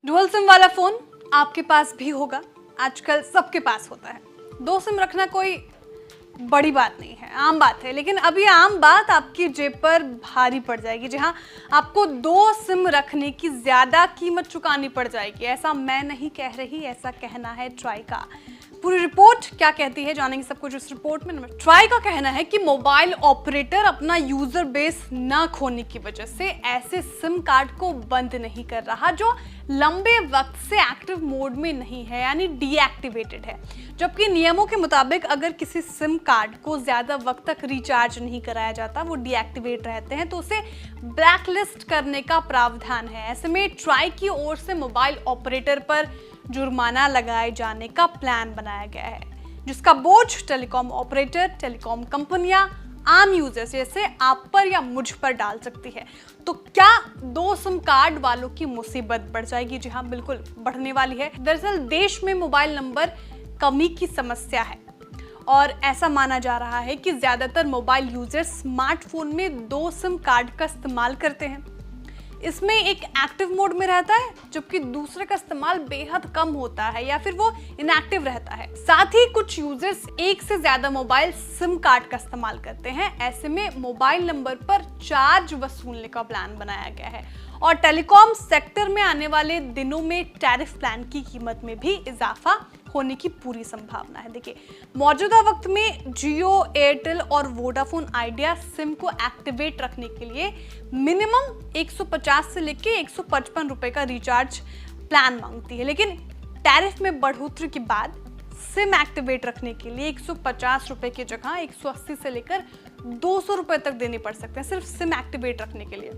Dual SIM वाला phone आपके पास भी होगा, आजकल सबके पास होता है। दो सिम रखना कोई बड़ी बात नहीं है, आम बात है। लेकिन अब ये आम बात आपकी जेब पर भारी पड़ जाएगी, जहां आपको दो सिम रखने की ज्यादा कीमत चुकानी पड़ जाएगी। ऐसा मैं नहीं कह रही, ऐसा कहना है ट्राई का। पूरी रिपोर्ट क्या कहती है जानेंगे सब कुछ इस रिपोर्ट में। ट्राई का कहना है कि मोबाइल ऑपरेटर अपना यूजर बेस न खोने की वजह से ऐसे सिम कार्ड को बंद नहीं कर रहा जो लंबे वक्त से एक्टिव मोड में नहीं है, यानी डीएक्टिवेटेड है। जबकि नियमों के मुताबिक अगर किसी सिम कार्ड को ज्यादा वक्त तक रिचार्ज नहीं कराया जाता, वो डीएक्टिवेट रहते हैं, तो उसे ब्लैकलिस्ट करने का प्रावधान है। ऐसे में ट्राई की ओर से मोबाइल ऑपरेटर पर जुर्माना लगाए जाने का प्लान बनाया गया है, जिसका बोझ टेलीकॉम ऑपरेटर, टेलीकॉम कंपनियां, आम यूजर्स जैसे आप पर या मुझ पर डाल सकती है। तो क्या दो सिम कार्ड वालों की मुसीबत बढ़ जाएगी? जी हाँ, बिल्कुल बढ़ने वाली है। दरअसल देश में मोबाइल नंबर कमी की समस्या है और ऐसा माना जा रहा है कि ज्यादातर मोबाइल यूजर्स स्मार्टफोन में दो सिम कार्ड का इस्तेमाल करते हैं। इसमें एक एक्टिव मोड में रहता है, जबकि दूसरे का इस्तेमाल बेहद कम होता है या फिर वो इनएक्टिव रहता है। साथ ही कुछ यूजर्स एक से ज्यादा मोबाइल सिम कार्ड का इस्तेमाल करते हैं। ऐसे में मोबाइल नंबर पर चार्ज वसूलने का प्लान बनाया गया है और टेलीकॉम सेक्टर में आने वाले दिनों में टैरिफ प्लान की कीमत में भी इजाफा होने की पूरी संभावना है। देखिए, मौजूदा वक्त में जियो, एयरटेल और वोडाफोन आइडिया सिम को एक्टिवेट रखने के लिए मिनिमम 150 से लेके 155 रुपए का रिचार्ज प्लान मांगती है। लेकिन टैरिफ में बढ़ोतरी के बाद सिम एक्टिवेट रखने के लिए 150 रुपए की जगह 180 से लेकर 200 रुपए तक देने पड़ सकते हैं सिर्फ सिम एक्टिवेट रखने के लिए।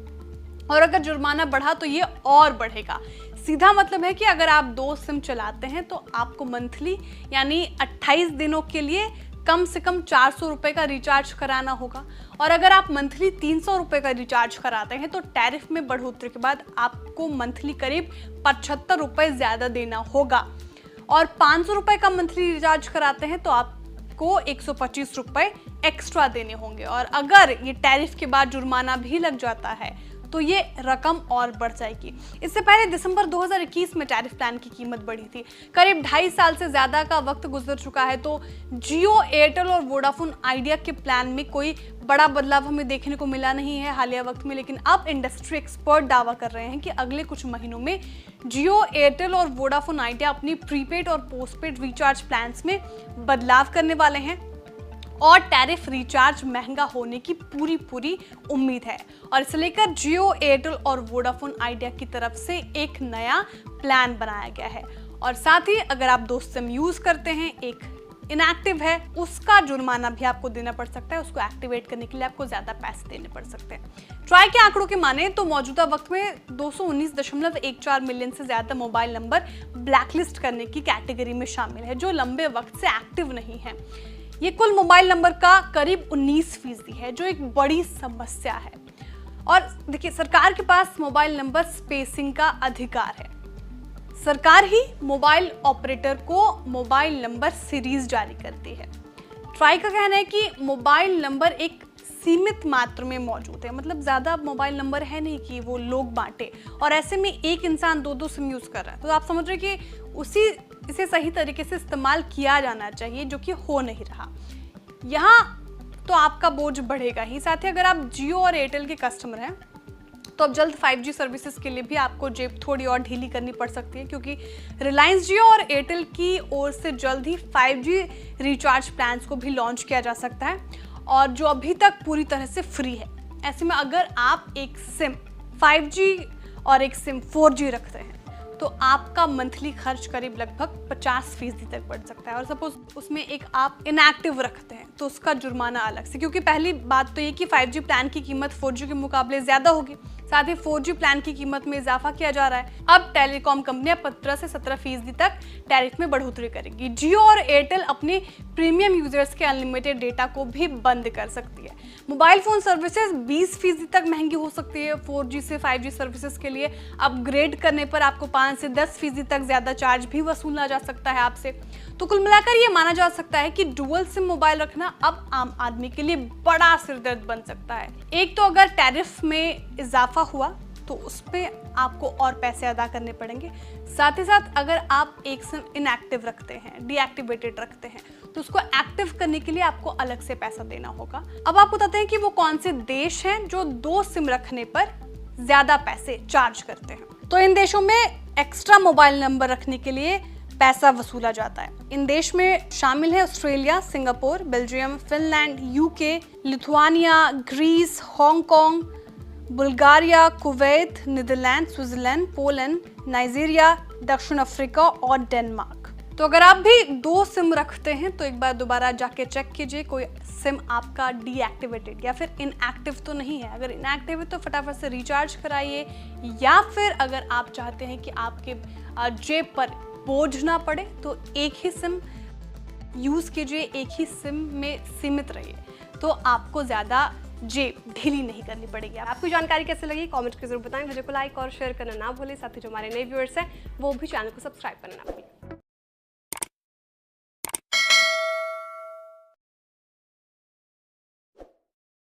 और अगर जुर्माना बढ़ा तो ये और बढ़ेगा। सीधा मतलब है कि अगर आप दो सिम चलाते हैं तो आपको मंथली यानी 28 दिनों के लिए कम से कम 400 रुपए का रिचार्ज कराना होगा। और अगर आप मंथली 300 रुपए का रिचार्ज कराते हैं तो टैरिफ में बढ़ोतरी के बाद आपको मंथली करीब 75 रुपए ज्यादा देना होगा। और 500 रुपए का मंथली रिचार्ज कराते हैं तो आपको 125 रुपए एक्स्ट्रा देने होंगे। और अगर ये टैरिफ के बाद जुर्माना भी लग जाता है तो ये रकम और बढ़ जाएगी। इससे पहले दिसंबर 2021 में टैरिफ प्लान की कीमत बढ़ी थी। करीब 2.5 साल से ज्यादा का वक्त गुजर चुका है, तो जियो, एयरटेल और वोडाफोन आइडिया के प्लान में कोई बड़ा बदलाव हमें देखने को मिला नहीं है हालिया वक्त में। लेकिन अब इंडस्ट्री एक्सपर्ट दावा कर रहे हैं कि अगले कुछ महीनों में जियो, एयरटेल और वोडाफोन आइडिया अपनी प्रीपेड और पोस्टपेड रिचार्ज प्लान्स में बदलाव करने वाले हैं और टैरिफ रिचार्ज महंगा होने की पूरी उम्मीद है। और इसे लेकर जियो, एयरटेल और वोडाफोन आइडिया की तरफ से एक नया प्लान बनाया गया है। और साथ ही अगर आप दो सिम यूज करते हैं, एक इनएक्टिव है, उसका जुर्माना भी आपको देना पड़ सकता है। उसको एक्टिवेट करने के लिए आपको ज्यादा पैसे देने पड़ सकते हैं। ट्राई के आंकड़ों के माने तो मौजूदा वक्त में 219.14 मिलियन से ज्यादा मोबाइल नंबर ब्लैकलिस्ट करने की कैटेगरी में शामिल है, जो लंबे वक्त से एक्टिव नहीं है। ये कुल मोबाइल नंबर का करीब 19% है, जो एक बड़ी समस्या है। और देखिए, सरकार के पास मोबाइल नंबर स्पेसिंग का अधिकार है। सरकार ही मोबाइल ऑपरेटर को मोबाइल नंबर सीरीज जारी करती है। ट्राई का कहना है कि मोबाइल नंबर एक सीमित मात्रा में मौजूद है, मतलब ज्यादा मोबाइल नंबर है नहीं कि वो लोग बांटे। और ऐसे में एक इंसान दो सिम यूज कर रहा है, तो आप समझ रहे हैं कि इसे सही तरीके से इस्तेमाल किया जाना चाहिए, जो कि हो नहीं रहा। यहाँ तो आपका बोझ बढ़ेगा ही। साथ ही अगर आप जियो और एयरटेल के कस्टमर हैं तो अब जल्द 5G सर्विसेज के लिए भी आपको जेब थोड़ी और ढीली करनी पड़ सकती है, क्योंकि रिलायंस जियो और एयरटेल की ओर से जल्द ही 5G रिचार्ज प्लान्स को भी लॉन्च किया जा सकता है, और जो अभी तक पूरी तरह से फ्री है। ऐसे में अगर आप एक सिम 5G और एक सिम 4G रखते हैं तो आपका मंथली खर्च करीब लगभग 50% तक बढ़ सकता है। और सपोज उसमें एक आप इनएक्टिव रखते हैं तो उसका जुर्माना अलग से, क्योंकि पहली बात तो ये कि 5G प्लान की कीमत 4G के मुकाबले ज्यादा होगी। साथ ही 4G प्लान की कीमत में इजाफा किया जा रहा है। अब टेलीकॉम कंपनियां 15 से 17% तक टैरिफ में बढ़ोतरी करेगी। जियो और एयरटेल अपने प्रीमियम यूजर्स के अनलिमिटेड डेटा को भी बंद कर सकती है। मोबाइल फोन सर्विसेज 20% तक महंगी हो सकती है। 4G से 5G सर्विसेज के लिए अपग्रेड करने पर आपको 5 से 10% तक ज्यादा चार्ज भी वसूला जा सकता है आपसे। तो कुल मिलाकर ये माना जा सकता है कि डुअल सिम मोबाइल रखना अब आम आदमी के लिए बड़ा सिरदर्द बन सकता है। एक तो अगर टैरिफ में इजाफा हुआ तो उस पर आपको और पैसे अदा करने पड़ेंगे। साथ ही साथ अगर आप एक सिम इनएक्टिव रखते हैं, डीएक्टिवेटेड रखते हैं, तो उसको एक्टिव करने के लिए आपको अलग से पैसा देना होगा। अब आप बताते हैं कि वो कौन से देश हैं जो 2 सिम रखने पर ज़्यादा पैसे चार्ज करते हैं। तो इन देशों में एक्स्ट्रा मोबाइल नंबर रखने के लिए पैसा वसूला जाता है। इन देश में शामिल है Australia, Singapore, Belgium, Finland, UK, Lithuania, Greece, Hong Kong, Bulgaria, Kuwait, Netherland, Switzerland, Poland, Nigeria, दक्षिण अफ्रीका और डेनमार्क। तो अगर आप भी 2 सिम रखते हैं तो एक बार दोबारा जाके चेक कीजिए कोई सिम आपका डीएक्टिवेटेड या फिर इनएक्टिव तो नहीं है। अगर इनएक्टिव है तो फटाफट से रिचार्ज कराइए, या फिर अगर आप चाहते हैं कि आपके जेब पर बोझ ना पड़े तो एक ही सिम यूज़ कीजिए, एक ही सिम में सीमित रहिए, तो आपको ज़्यादा जेब ढीली नहीं करनी पड़ेगी। आपको जानकारी कैसे लगी कमेंट करके जरूर बताएं। वीडियो को लाइक और शेयर करना ना भूलें। साथ ही जो हमारे नए व्यूअर्स हैं वो भी चैनल को सब्सक्राइब करना ना भूलें।